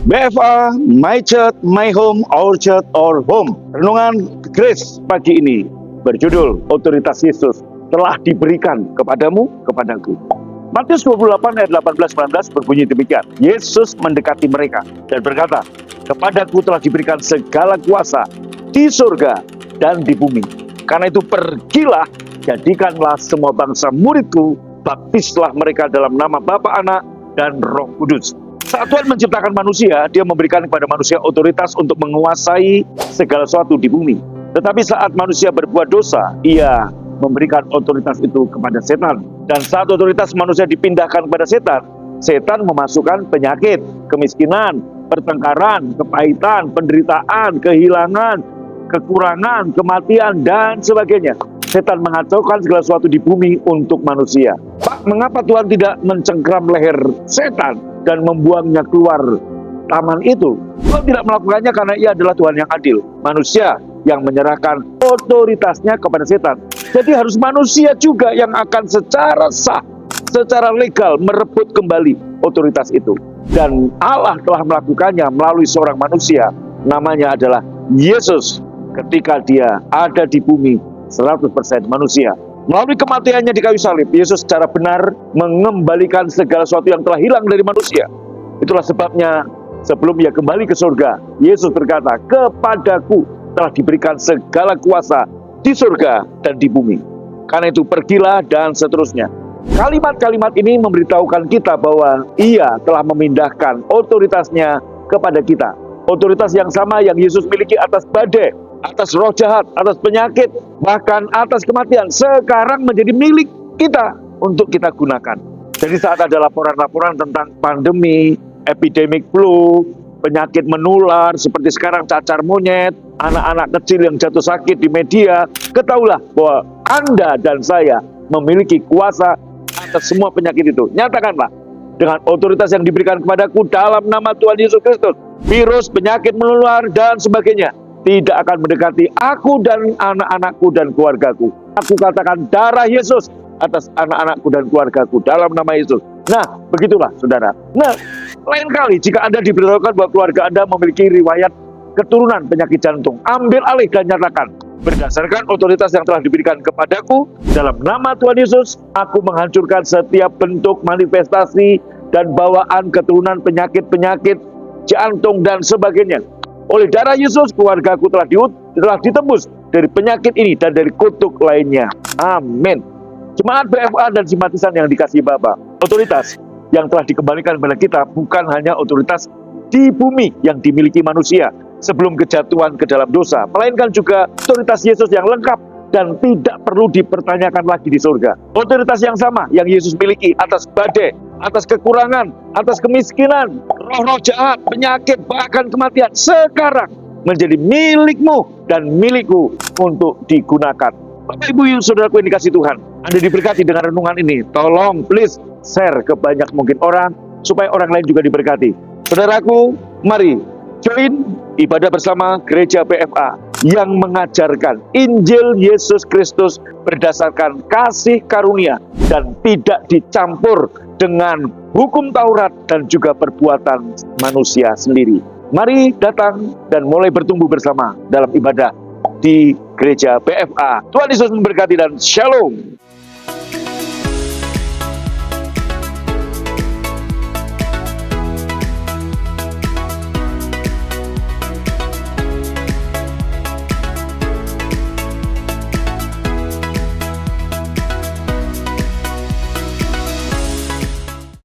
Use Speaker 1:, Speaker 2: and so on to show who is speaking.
Speaker 1: BFA, My Church, My Home, Our Church, Our Home. Renungan Grace pagi ini berjudul Otoritas Yesus telah diberikan kepadamu, kepadaku. Matius 28 ayat 18-19 berbunyi demikian. Yesus mendekati mereka dan berkata, kepadaku telah diberikan segala kuasa di surga dan di bumi. Karena itu pergilah, jadikanlah semua bangsa muridku, baptislah mereka dalam nama Bapa, Anak, dan Roh Kudus. Saat Tuhan menciptakan manusia, Dia memberikan kepada manusia otoritas untuk menguasai segala sesuatu di bumi. Tetapi saat manusia berbuat dosa, Ia memberikan otoritas itu kepada setan. Dan saat otoritas manusia dipindahkan kepada setan, setan memasukkan penyakit, kemiskinan, pertengkaran, kepahitan, penderitaan, kehilangan, kekurangan, kematian, dan sebagainya. Setan mengacaukan segala sesuatu di bumi untuk manusia. Pak, mengapa Tuhan tidak mencengkram leher setan dan membuangnya keluar taman itu? Tuhan tidak melakukannya karena Ia adalah Tuhan yang adil. Manusia yang menyerahkan otoritasnya kepada setan. Jadi harus manusia juga yang akan secara sah, secara legal merebut kembali otoritas itu. Dan Allah telah melakukannya melalui seorang manusia, namanya adalah Yesus. Ketika Dia ada di bumi 100% manusia. Melalui kematiannya di kayu salib, Yesus secara benar mengembalikan segala sesuatu yang telah hilang dari manusia. Itulah sebabnya sebelum Ia kembali ke surga, Yesus berkata, kepadaku telah diberikan segala kuasa di surga dan di bumi. Karena itu pergilah dan seterusnya. Kalimat-kalimat ini memberitahukan kita bahwa Ia telah memindahkan otoritasnya kepada kita. Otoritas yang sama yang Yesus miliki atas badai, atas roh jahat, atas penyakit, bahkan atas kematian, sekarang menjadi milik kita untuk kita gunakan. Jadi saat ada laporan-laporan tentang pandemi, epidemic flu, penyakit menular seperti sekarang cacar monyet, anak-anak kecil yang jatuh sakit di media, ketahuilah bahwa Anda dan saya memiliki kuasa atas semua penyakit itu. Nyatakanlah dengan otoritas yang diberikan kepadaku dalam nama Tuhan Yesus Kristus, virus, penyakit menular, dan sebagainya tidak akan mendekati aku dan anak-anakku dan keluargaku. Aku katakan darah Yesus atas anak-anakku dan keluargaku dalam nama Yesus. Nah, begitulah saudara. Nah, lain kali jika Anda diberitahukan bahwa keluarga Anda memiliki riwayat keturunan penyakit jantung, ambil alih dan nyatakan, berdasarkan otoritas yang telah diberikan kepadaku dalam nama Tuhan Yesus, aku menghancurkan setiap bentuk manifestasi dan bawaan keturunan penyakit-penyakit jantung dan sebagainya. Oleh darah Yesus, keluargaku telah ditebus dari penyakit ini dan dari kutuk lainnya. Amin. Jemaat BFA dan simpatisan yang dikasihi Bapa, otoritas yang telah dikembalikan kepada kita bukan hanya otoritas di bumi yang dimiliki manusia sebelum kejatuhan ke dalam dosa, melainkan juga otoritas Yesus yang lengkap dan tidak perlu dipertanyakan lagi di surga. Otoritas yang sama yang Yesus miliki atas badai, atas kekurangan, atas kemiskinan, roh-roh jahat, penyakit, bahkan kematian, sekarang menjadi milikmu dan milikku untuk digunakan. Bapak, Ibu, saudaraku yang dikasihi Tuhan, Anda diberkati dengan renungan ini. Tolong, please, share ke banyak mungkin orang, supaya orang lain juga diberkati. Saudaraku, mari join ibadah bersama Gereja BFA yang mengajarkan Injil Yesus Kristus berdasarkan kasih karunia dan tidak dicampur dengan hukum Taurat dan juga perbuatan manusia sendiri. Mari datang dan mulai bertumbuh bersama dalam ibadah di Gereja BFA. Tuhan Yesus memberkati dan Shalom.